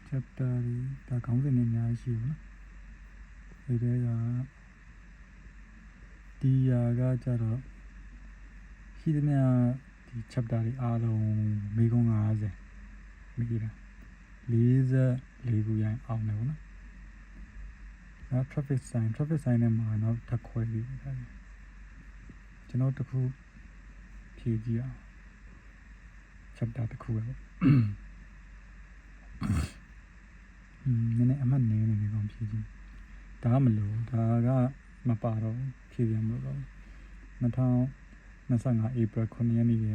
chapter ဒါခေါင်းစဉ်နဲ့အများကြီးရှိဘူးနော်ဒီတဲကဒီယာကကြတော့ရှိသမျှဒီ chapter တွေအားလုံးမိကုန်း50မိတာ44ခုရိုင်းအောင်တယ်ပေါ့နော်နောက် traffic sign နဲ့မှာတော့တစ်ခွဲပြီးဒါကျွန်တော်တခုဖြည့်ကြည့်အောင် chapter တစ်ခုပဲပေါ့နည်းနည်းအမှတ်နည်းနေကောင်ဖြည့်ကြည့်ဒါကမလို့ဒါကမပါတော့ဖြည့်ရမလို့တော့2025 April 9 ရက်နေ့က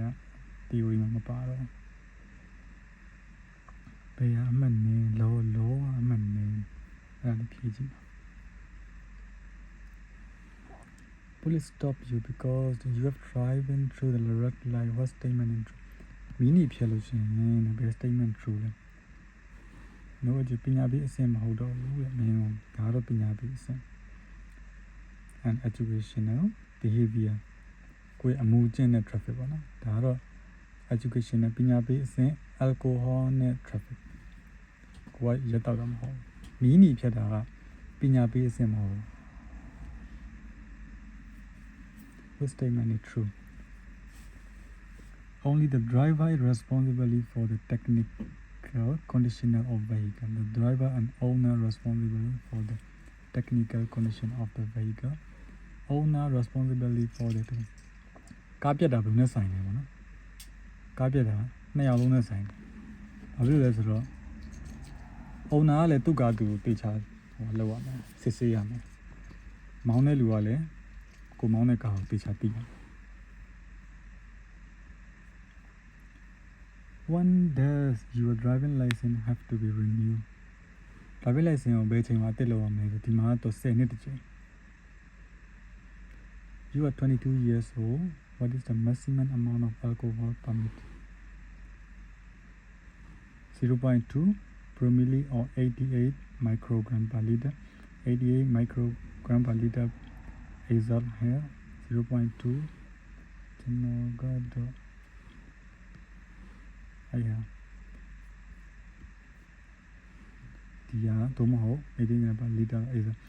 theory မှာမပါတော့ဘယ်အမှတ်နည်းလောအမှတ်နည်းအဲ့ဒါဖြည့်ကြည့်Police stop you because you have driven through the red light. What statement in true? မီနီဖြတ်လို့ရှိရင်ဘယ် statement true လဲ။နော်ဒီပညာပေးအဆင့်မဟုတ်တော့ဘူးလေ။မင်းဒါတော့ပညာပေးအဆင့် and educational behavior ကိုယ်အမှုကျင့်တဲ့ traffic ပေါ့နော်။ဒါတော့ educational ပညာပေးအဆင့် alcohol နဲ့ traffic ကိုယ်ရတော့မဟုတ်ဘူး။မီနီဖြတ်တာကပညာပေးအဆင့်မဟုတ်ဘူး။ This statement is true. Only the driver is responsible for the technical condition of vehicle. The driver and owner responsible for the technical condition of the vehicle. Owner responsible for the ကားပြတ်တာဘယ်လိုနဲ့ဆိုင်လဲပေါ့နော်ကားပြတ်တာနှစ်ယောက်လုံးနဲ့ဆိုင်တယ်ဘာဖြစ်လဲဆိုတော့ owner ကလည်းသူ့ကားသူတေချာဟိုလောက်ရမယ်စစ်ဆေးရမယ်မောင်းတဲ့လူကလည်းကိုမောင်းတဲ့ကားကိုတေချာသိတယ် When does your driving license have to be renewed? Driving license ကိုဘယ်ချိန်မှာတက်လို့ရမလဲဆိုဒီမှာတော့10နှစ်တစ်ချိန် You are 22 years old. What is the maximum amount of alcohol permit? 0.2 promille or 88 microgram per liter. 88 microgram per liter exhaust here 0.2 ကျွန်တော်ကတော့အဲ့ဟာဒီဟာတော့မဟုတ်88 per liter exhaust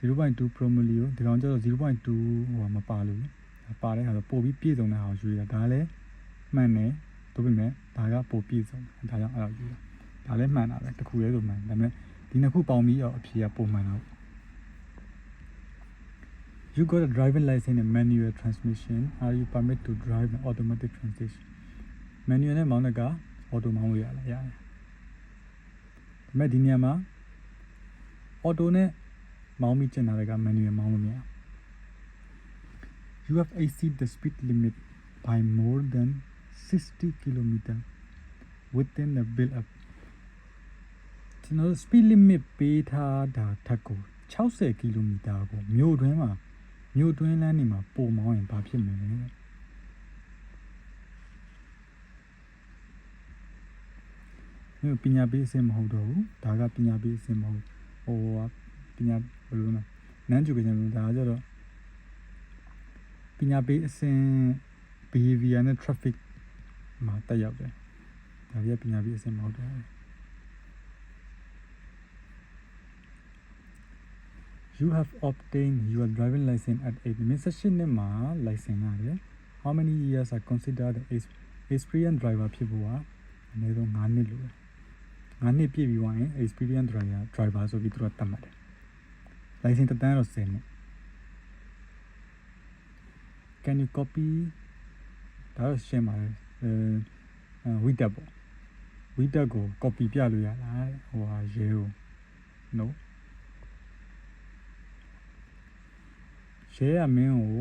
0.2 promille ကိုဒီကောင်ကျတော့ 0.2 ဟိုမပါလို့ပါတဲ့ဟာဆိုပို့ပြီးပြည့်စုံတဲ့ဟာကိုယူရတာဒါလည်းမှန်တယ်တို့ပြင်မဲ့ဒါကပို့ပြည့်စုံဒါကြောင့်အဲ့လိုယူတာဒါလည်းမှန်တာပဲတစ်ခုလေးဆိုမှန်ဒါပေမဲ့ဒီနှစ်ခုပေါင်းပြီးတော့အဖြေကပုံမှန်တော့You got a driving license and manual transmission. Are you permitted to drive an automatic transmission? Manual နဲ့မောင်းတဲ့က auto မောင်းလို့ရလားရတယ်။ဒါပေမဲ့ဒီနေရာမှာ auto နဲ့မောင်းပြီးကျင်တာက manual မောင်းလို့မရဘူး။ You have exceeded the speed limit by more than 60 km within the build-up. ကျွန်တော် speed limit ပေးထားတာထက်ကို60 km ကိုမြို့တွင်းလမ်းတွေမှာပုံမောင်းရင်ဘာဖြစ်မလဲမြို့ပညာပေးအဆင့်မဟုတ်တော့ဘူးဒါကပညာပေးအဆင့်မဟုတ်ဟိုပညာဘယ်လိုလဲနန်းကျူကကျန်လို့ဒါကြတော့ပညာပေးအဆင့် behavior နဲ့ traffic မှာတက်ရောက်တယ်ဒါကြီးပညာပေးအဆင့်မဟုတ်တယ် You have obtained your driving license at 8 18နှစ်မှာ license ရတယ် How many years are considered the experienced driver ဖြစ်ဖို့ကအနည်းဆုံး9နှစ်လို့9နှစ်ပြည့်ပြီးသွားရင် experienced driver ဆိုပြီးသူတို့တတ်မှတ်တယ် license တက်တန်းတော့10နှစ် Can you copy ဒါတော့ရှင်းပါတယ်ဝိတက်ပေါ့ဝိတက်ကို copy ပြလို့ရလားဟိုဟာရဲကို Noရဲကမင်းကို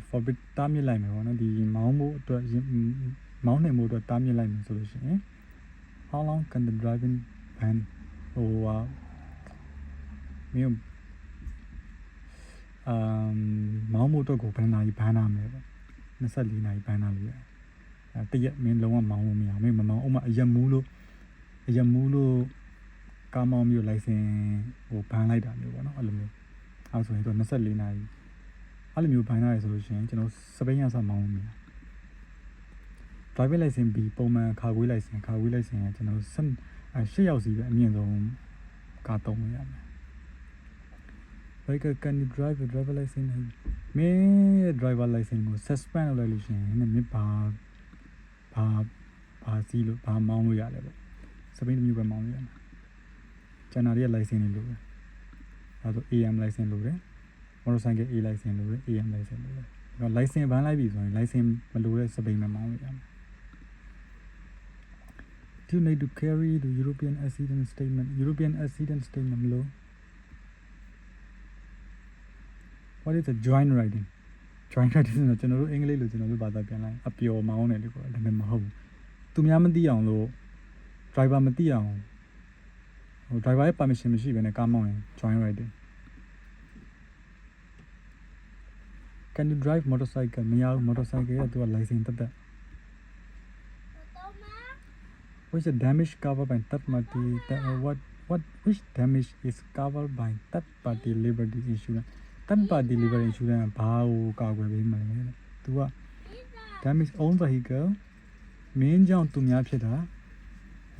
forbid တားမြစ်လိုက်မယ်ပေါ့နော်ဒီမောင်းဖို့အတွက်မောင်းနေမှုအတွက်တားမြစ်လိုက်မယ်ဆိုလို့ရှိရင် How long can the driving ban ဟိုမင်းမောင်းဖို့အတွက်ကိုဘယ်နာရီဘန်းနာမယ်ပေါ့24နာရီဘန်းနာလို့ရတယ်တရက်မင်းလုံးဝမောင်းလို့မရမင်းမမောင်းဥမာအရက်မူးလို့ကားမောင်းမျိုး license ဟိုဘန်းလိုက်တာမျိုးပေါ့နော်အဲ့လိုမျိုးအဲ့ဆိုရင်တော့24နာရီအဲ့လိုမျိုးဘန်းနာရဆိုလို့ရှိရင်ကျွန်တော်စပိန်ရစမောင်းလို့မရ driving license B ပုံမှန်ခါခွေး license ကကျွန်တော်8ရောက်စီပဲအမြင့်ဆုံးကားသုံးလို့ရမယ် Vehicle can you drive a driver license မင်း driver license ကို suspend လုပ်လိုက်လို့ရှိရင်မင်းဘာစီးလို့ဘာမောင်းလို့ရတယ်ပေါ့စပိန်တစ်မျိုးပဲမောင်းလို့ရမှာကျန်တာတွေက license တွေလိုပဲအဲဒါဆို AM license လိုတယ် motorcycle A license လိုတယ် AM license လိုတယ်ဒါ license ဘန်းလိုက်ပြီဆိုရင် license မလိုတဲ့စပိန်မှာမောင်းလို့ရမှာ Do you need to carry the European accident statementမလို့ What is a joint riding ဆိုတော့ကျွန်တော်တို့အင်္ဂလိပ်လိုကျွန်တော်တို့ဘာသာပြန်လိုက်အပျော်မောင်းတယ်လို့ပြောတယ်ဒါပေမဲ့မဟုတ်ဘူးသူများမသိအောင်လို့ driver မသိအောင်ဟို driver ရဲ့ permission မရှိဘဲနဲ့ကားမောင်းရင် joint riding Can you drive motorcycle မရဘူး motorcycle ရဲ့သူက license တက် Which damage covered by third party which damage is covered by third party liability insurance third party liability insurance ဘာကိုကာကွယ်ပေးမှာလဲသူက damage own vehicle မင်းကြောင့်သူများဖြစ်တာ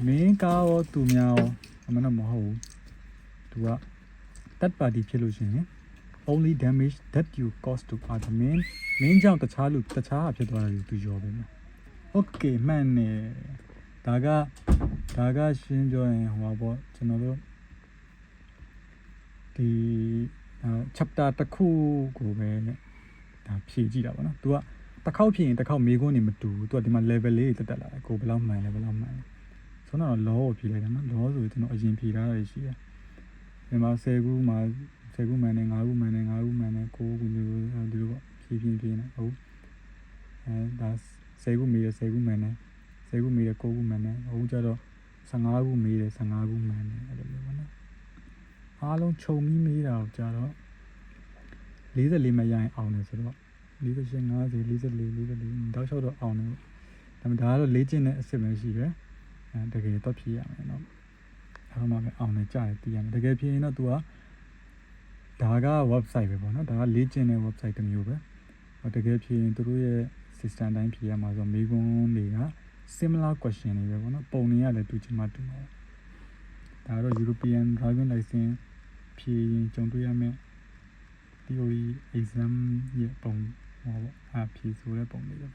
မင်းကားရောသူများရောအမှန်တော့မဟုတ်ဘူးသူက third party ဖြစ်လို့ရှိရင် only damage that you cause to other မင်းကြောင့်တခြားဖြစ်သွားတယ်သူရောပေးမှာ okay မှန်နေဒါကရှင်းပြောရင်ဟိုပါပေါ့ကျွန်တော်တို့ဒီchapter တစ်ခုကိုပဲဒါဖြည့်ကြည့်တာပေါ့နော် तू ကတစ်ခေါက်ဖြည့်ရင်တစ်ခေါက်မေးခွန်းနေမတူဘူး तू ကဒီမှာ level လေးတက်လာတယ်ကိုဘယ်လောက်မှန်လဲဆိုတော့ law ကိုဖြည့်လိုက်တာနော် law ဆိုကျွန်တော်အရင်ဖြည့်ထားတာရှိတယ်ဒီမှာ10ခုမှ10ခုမှန်တယ်5ခုမှန်တယ်9ခုမှန်တယ်9ခုမျိုးဒီလိုပေါ့ဖြည့်နေဟုတ်ဒါ10ခုမေးတယ်10ခုမှန်တယ်10ခုမေးတယ်9ခုမှန်တယ်အခုကျတော့15ခုမေးတယ်15ခုမှန်တယ်အဲ့လိုမျိုးပေါ့နော်အားလုံးခြုံပြီးမေးတာကိုကြာတော့44မရရင်အောင်တယ်ဆိုတော့48 50 44တောက်လျှောက်တော့အောင်တယ်ဒါပေမဲ့ဒါကတော့လေ့ကျင့်တဲ့အစစ်ပဲရှိတယ်တကယ်တော့ဖြည့်ရမယ်နော်အဲ့တော့မှပဲအောင်တယ်ကြာတယ်တည်ရမယ်တကယ်ဖြည့်ရင်တော့ तू ကဒါက website ပဲပေါ့နော်ဒါကလေ့ကျင့်တဲ့ website တစ်မျိုးပဲတကယ်ဖြည့်ရင်သူတို့ရဲ့ system တိုင်းဖြည့်ရမှာဆိုမေးခွန်းတွေက similar question တွေပဲပေါ့နော်ပုံတွေကလည်းတူချင်မှတူမှာဒါကတော့ European driving license ဖြည့်ရင်ကြုံတွေ့ရမယ် theory exam ရဲ့ပုံဟောပေါ့ဖြည့်ဆိုတဲ့ပုံလေးပဲ